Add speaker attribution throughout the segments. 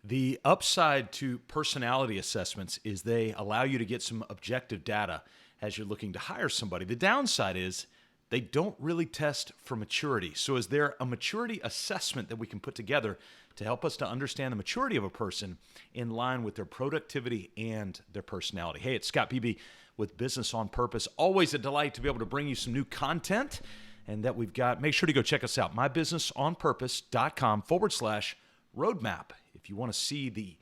Speaker 1: The upside to personality assessments is they allow you to get some objective data as you're looking to hire somebody. The downside is they don't really test for maturity. So is there a maturity assessment that we can put together to help us to understand the maturity of a person in line with their productivity and their personality? Hey, it's Scott Beebe with Business on Purpose. Always a delight to be able to bring you some new content and that we've got. Make sure to go check us out, mybusinessonpurpose.com/roadmap. If you want to see the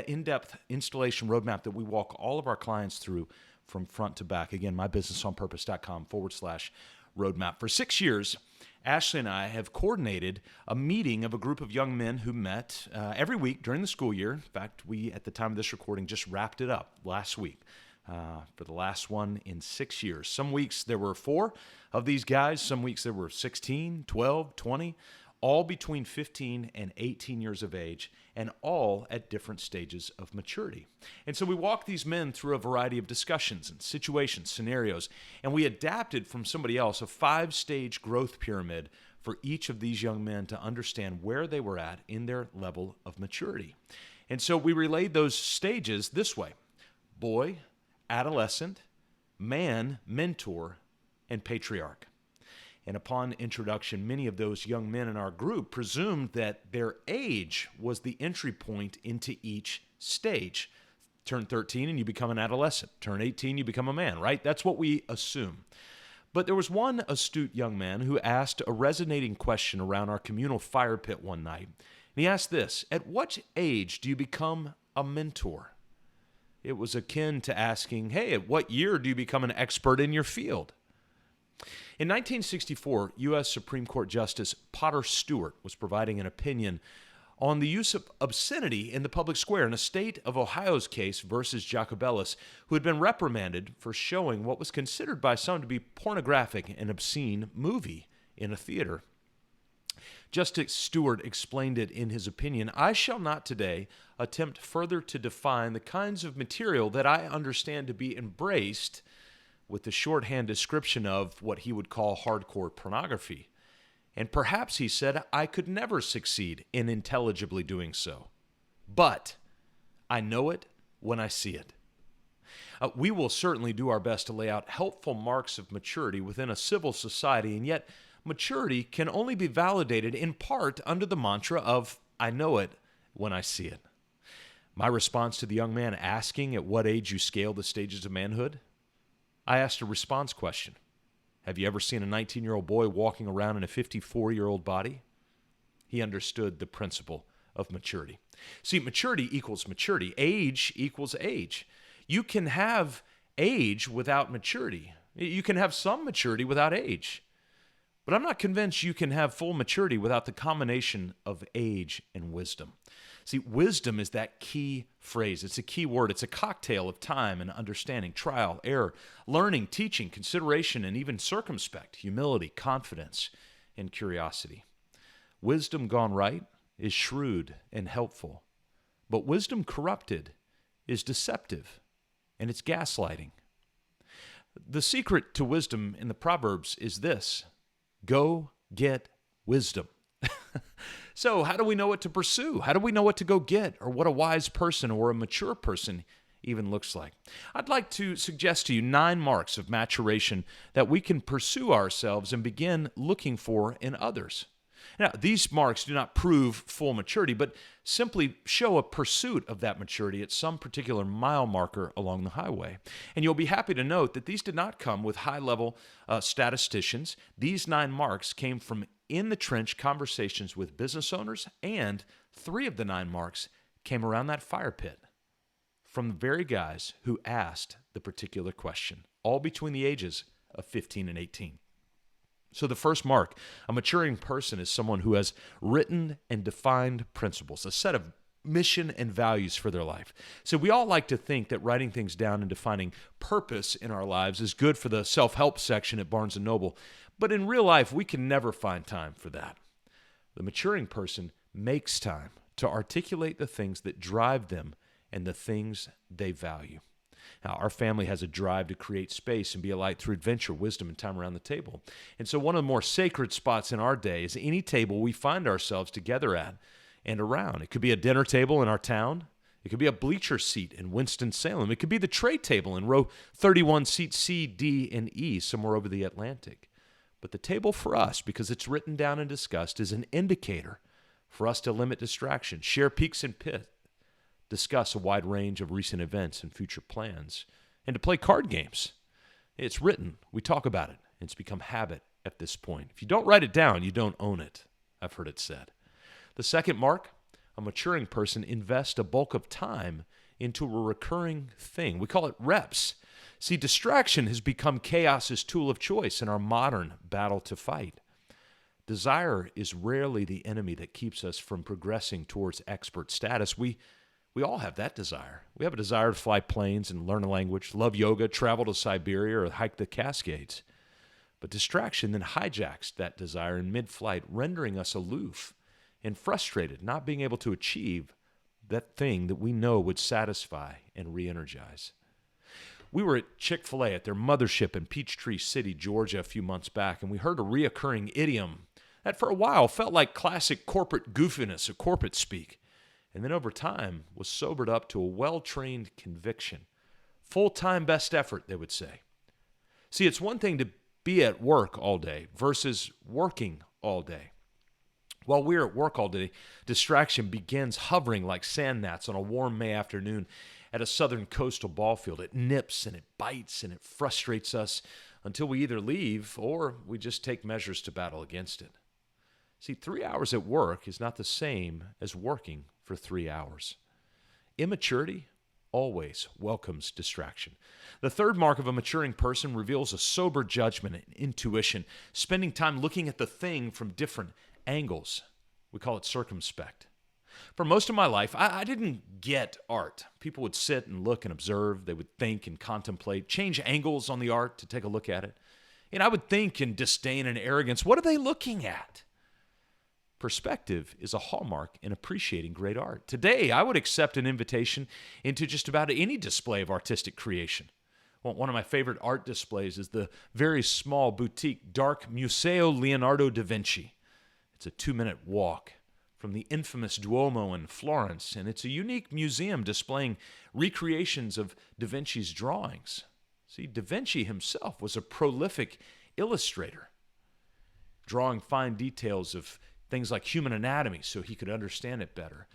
Speaker 1: in-depth installation roadmap that we walk all of our clients through from front to back. Again, mybusinessonpurpose.com/roadmap. For 6 years, Ashley and I have coordinated a meeting of a group of young men who met every week during the school year. In fact, we, at the time of this recording, just wrapped it up last week for the last one in 6 years. Some weeks there were 4 of these guys. Some weeks there were 16, 12, 20, all between 15 and 18 years of age, and all at different stages of maturity. And so we walked these men through a variety of discussions and situations, scenarios, and we adapted from somebody else a 5-stage growth pyramid for each of these young men to understand where they were at in their level of maturity. And so we relayed those stages this way: boy, adolescent, man, mentor, and patriarch. And upon introduction, many of those young men in our group presumed that their age was the entry point into each stage. Turn 13 and you become an adolescent. Turn 18, you become a man, right? That's what we assume. But there was one astute young man who asked a resonating question around our communal fire pit one night. And he asked this: at what age do you become a mentor? It was akin to asking, hey, at what year do you become an expert in your field? In 1964, U.S. Supreme Court Justice Potter Stewart was providing an opinion on the use of obscenity in the public square in a state of Ohio's case versus Jacobellis, who had been reprimanded for showing what was considered by some to be pornographic and obscene movie in a theater. Justice Stewart explained it in his opinion: I shall not today attempt further to define the kinds of material that I understand to be embraced with the shorthand description of what he would call hardcore pornography. And perhaps, he said, I could never succeed in intelligibly doing so. But I know it when I see it. We will certainly do our best to lay out helpful marks of maturity within a civil society, and yet maturity can only be validated in part under the mantra of, I know it when I see it. My response to the young man asking at what age you scale the stages of manhood: I asked a response question. Have you ever seen a 19-year-old boy walking around in a 54-year-old body? He understood the principle of maturity. See, maturity equals maturity. Age equals age. You can have age without maturity. You can have some maturity without age. But I'm not convinced you can have full maturity without the combination of age and wisdom. See, wisdom is that key phrase. It's a key word. It's a cocktail of time and understanding, trial, error, learning, teaching, consideration, and even circumspect, humility, confidence, and curiosity. Wisdom gone right is shrewd and helpful, but wisdom corrupted is deceptive, and it's gaslighting. The secret to wisdom in the Proverbs is this: go get wisdom. So how do we know what to pursue? How do we know what to go get, or what a wise person or a mature person even looks like? I'd like to suggest to you 9 marks of maturation that we can pursue ourselves and begin looking for in others. Now, these marks do not prove full maturity, but simply show a pursuit of that maturity at some particular mile marker along the highway. And you'll be happy to note that these did not come with high-level statisticians. These 9 marks came from in-the-trench conversations with business owners, and 3 of the 9 marks came around that fire pit from the very guys who asked the particular question, all between the ages of 15 and 18. So the first mark: a maturing person is someone who has written and defined principles, a set of mission and values for their life. So we all like to think that writing things down and defining purpose in our lives is good for the self-help section at Barnes & Noble, but in real life, we can never find time for that. The maturing person makes time to articulate the things that drive them and the things they value. Now, our family has a drive to create space and be a light through adventure, wisdom, and time around the table. And so one of the more sacred spots in our day is any table we find ourselves together at. and around. It could be a dinner table in our town. It could be a bleacher seat in Winston-Salem. It could be the tray table in row 31, seats C, D, and E, somewhere over the Atlantic. But the table for us, because it's written down and discussed, is an indicator for us to limit distraction, share peaks and pits, discuss a wide range of recent events and future plans, and to play card games. It's written. We talk about it. It's become habit at this point. If you don't write it down, you don't own it. I've heard it said. The second mark, a maturing person invests a bulk of time into a recurring thing. We call it reps. See, distraction has become chaos's tool of choice in our modern battle to fight. Desire is rarely the enemy that keeps us from progressing towards expert status. We all have that desire. We have a desire to fly planes and learn a language, love yoga, travel to Siberia, or hike the Cascades. But distraction then hijacks that desire in mid-flight, rendering us aloof and frustrated, not being able to achieve that thing that we know would satisfy and re-energize. We were at Chick-fil-A at their mothership in Peachtree City, Georgia, a few months back, and we heard a reoccurring idiom that for a while felt like classic corporate goofiness or corporate speak, and then over time was sobered up to a well-trained conviction. Full-time best effort, they would say. See, it's one thing to be at work all day versus working all day. While we're at work all day, distraction begins hovering like sand gnats on a warm May afternoon at a southern coastal ball field. It nips and it bites and it frustrates us until we either leave or we just take measures to battle against it. See, 3 hours at work is not the same as working for 3 hours. Immaturity always welcomes distraction. The third mark of a maturing person reveals a sober judgment and intuition, spending time looking at the thing from different angles. We call it circumspect. For most of my life, I didn't get art. People would sit and look and observe. They would think and contemplate, change angles on the art to take a look at it. And I would think in disdain and arrogance, what are they looking at? Perspective is a hallmark in appreciating great art. Today, I would accept an invitation into just about any display of artistic creation. Well, one of my favorite art displays is the very small boutique dark Museo Leonardo da Vinci. It's a 2-minute walk from the infamous Duomo in Florence, and it's a unique museum displaying recreations of Da Vinci's drawings. See, Da Vinci himself was a prolific illustrator, drawing fine details of things like human anatomy so he could understand it better,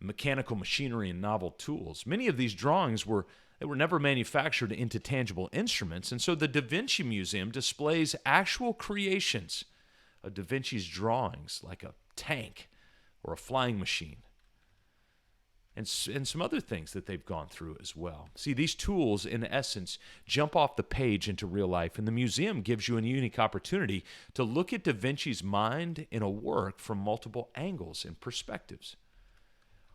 Speaker 1: mechanical machinery and novel tools. Many of these drawings were never manufactured into tangible instruments, and so the Da Vinci Museum displays actual creations of Da Vinci's drawings, like a tank or a flying machine, and some other things that they've gone through as well. See, these tools, in essence, jump off the page into real life, and the museum gives you a unique opportunity to look at Da Vinci's mind in a work from multiple angles and perspectives.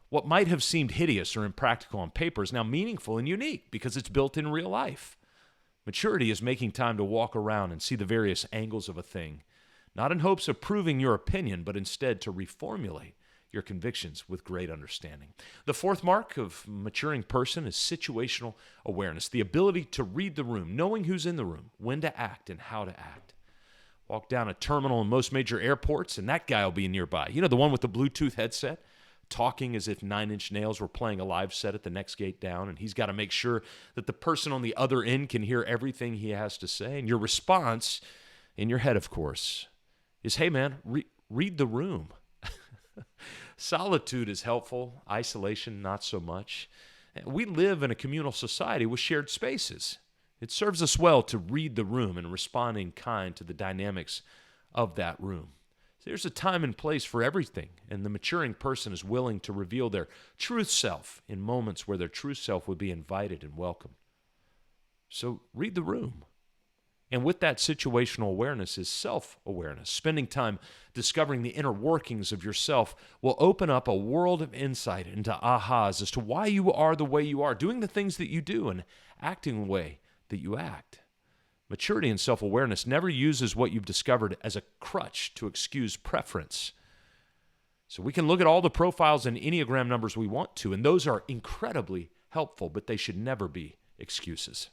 Speaker 1: What might have seemed hideous or impractical on paper is now meaningful and unique because it's built in real life. Maturity is making time to walk around and see the various angles of a thing, not in hopes of proving your opinion, but instead to reformulate your convictions with great understanding. The fourth mark of a maturing person is situational awareness, the ability to read the room, knowing who's in the room, when to act, and how to act. Walk down a terminal in most major airports, and that guy will be nearby. You know, the one with the Bluetooth headset, talking as if Nine Inch Nails were playing a live set at the next gate down, and he's got to make sure that the person on the other end can hear everything he has to say. And your response, in your head, of course, is, hey, man, read the room. Solitude is helpful. Isolation, not so much. We live in a communal society with shared spaces. It serves us well to read the room and respond in kind to the dynamics of that room. There's a time and place for everything, and the maturing person is willing to reveal their true self in moments where their true self would be invited and welcome. So read the room. And with that situational awareness is self-awareness. Spending time discovering the inner workings of yourself will open up a world of insight into ahas as to why you are the way you are, doing the things that you do and acting the way that you act. Maturity and self-awareness never uses what you've discovered as a crutch to excuse preference. So we can look at all the profiles and Enneagram numbers we want to, and those are incredibly helpful, but they should never be excuses.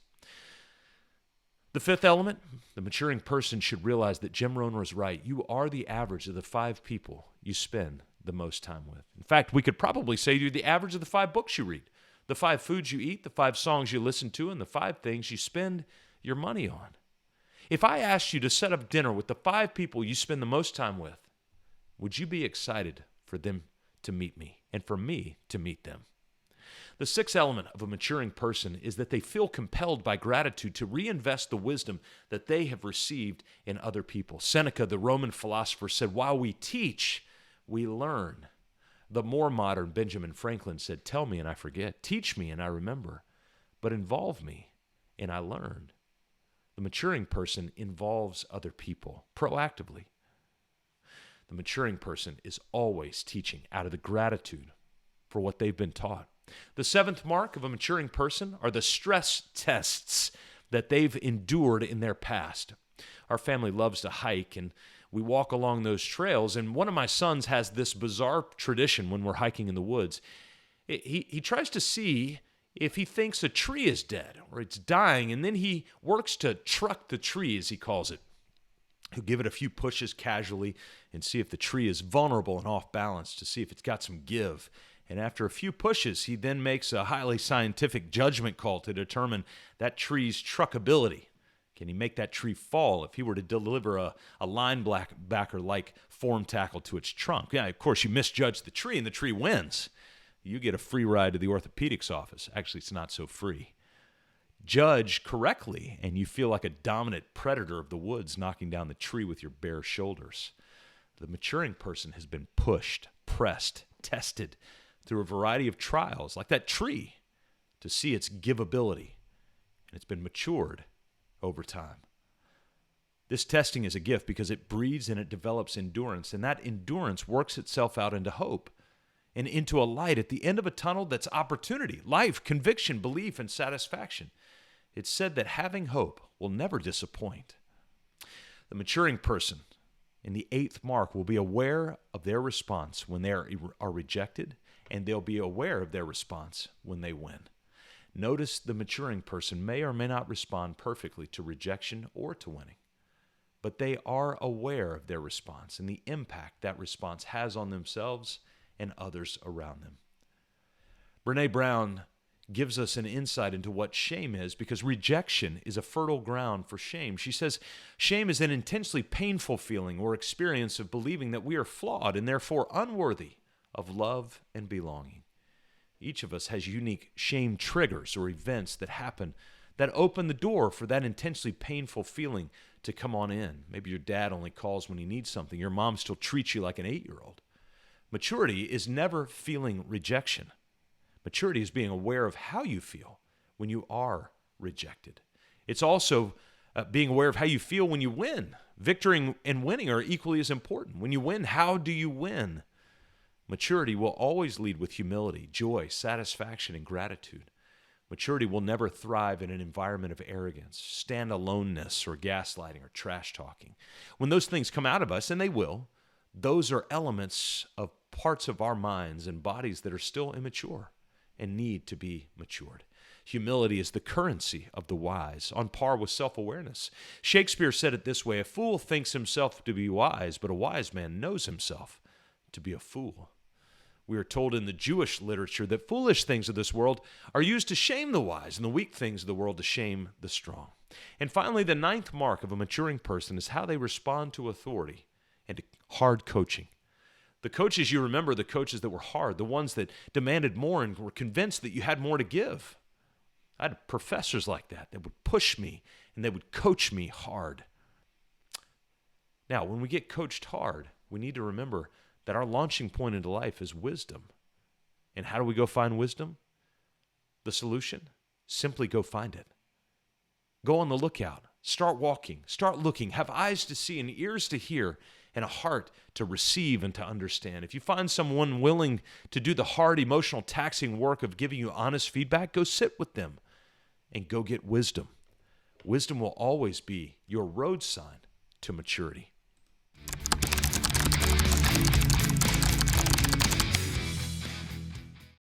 Speaker 1: The fifth element, the maturing person should realize that Jim Rohn was right. You are the average of the 5 people you spend the most time with. In fact, we could probably say to you the average of the 5 books you read, the 5 foods you eat, the 5 songs you listen to, and the 5 things you spend your money on. If I asked you to set up dinner with the 5 people you spend the most time with, would you be excited for them to meet me and for me to meet them? The 6th element of a maturing person is that they feel compelled by gratitude to reinvest the wisdom that they have received in other people. Seneca, the Roman philosopher, said, "While we teach, we learn." The more modern Benjamin Franklin said, "Tell me and I forget. Teach me and I remember. But involve me and I learn." The maturing person involves other people proactively. The maturing person is always teaching out of the gratitude for what they've been taught. The 7th mark of a maturing person are the stress tests that they've endured in their past. Our family loves to hike, and we walk along those trails, and one of my sons has this bizarre tradition when we're hiking in the woods. He tries to see if he thinks a tree is dead or it's dying, and then he works to truck the tree, as he calls it. He'll give it a few pushes casually and see if the tree is vulnerable and off balance, to see if it's got some give. And after a few pushes, he then makes a highly scientific judgment call to determine that tree's truckability. Can he make that tree fall if he were to deliver a linebacker-like form tackle to its trunk? Yeah, of course, you misjudge the tree, and the tree wins. You get a free ride to the orthopedics office. Actually, it's not so free. Judge correctly, and you feel like a dominant predator of the woods knocking down the tree with your bare shoulders. The maturing person has been pushed, pressed, tested through a variety of trials, like that tree, to see its giveability, and it's been matured over time. This testing is a gift because it breeds and it develops endurance, and that endurance works itself out into hope and into a light at the end of a tunnel that's opportunity, life, conviction, belief, and satisfaction. It's said that having hope will never disappoint. The maturing person in the 8th mark will be aware of their response when they are rejected, and they'll be aware of their response when they win. Notice the maturing person may or may not respond perfectly to rejection or to winning, but they are aware of their response and the impact that response has on themselves and others around them. Brene Brown gives us an insight into what shame is, because rejection is a fertile ground for shame. She says, shame is an intensely painful feeling or experience of believing that we are flawed and therefore unworthy of love and belonging. Each of us has unique shame triggers or events that happen that open the door for that intensely painful feeling to come on in. Maybe your dad only calls when he needs something. Your mom still treats you like an 8-year-old. Maturity is never feeling rejection. Maturity is being aware of how you feel when you are rejected. It's also being aware of how you feel when you win. Victory and winning are equally as important. When you win, how do you win? Maturity will always lead with humility, joy, satisfaction, and gratitude. Maturity will never thrive in an environment of arrogance, stand-aloneness, or gaslighting, or trash-talking. When those things come out of us, and they will, those are elements of parts of our minds and bodies that are still immature and need to be matured. Humility is the currency of the wise, on par with self-awareness. Shakespeare said it this way: "A fool thinks himself to be wise, but a wise man knows himself to be a fool." We are told in the Jewish literature that foolish things of this world are used to shame the wise, and the weak things of the world to shame the strong. And finally, the 9th mark of a maturing person is how they respond to authority and to hard coaching. The coaches, you remember the coaches that were hard, the ones that demanded more and were convinced that you had more to give. I had professors like that would push me and they would coach me hard. Now, when we get coached hard, we need to remember that our launching point into life is wisdom. And how do we go find wisdom? The solution? Simply go find it. Go on the lookout. Start walking. Start looking. Have eyes to see and ears to hear and a heart to receive and to understand. If you find someone willing to do the hard, emotional, taxing work of giving you honest feedback, go sit with them and go get wisdom. Wisdom will always be your road sign to maturity.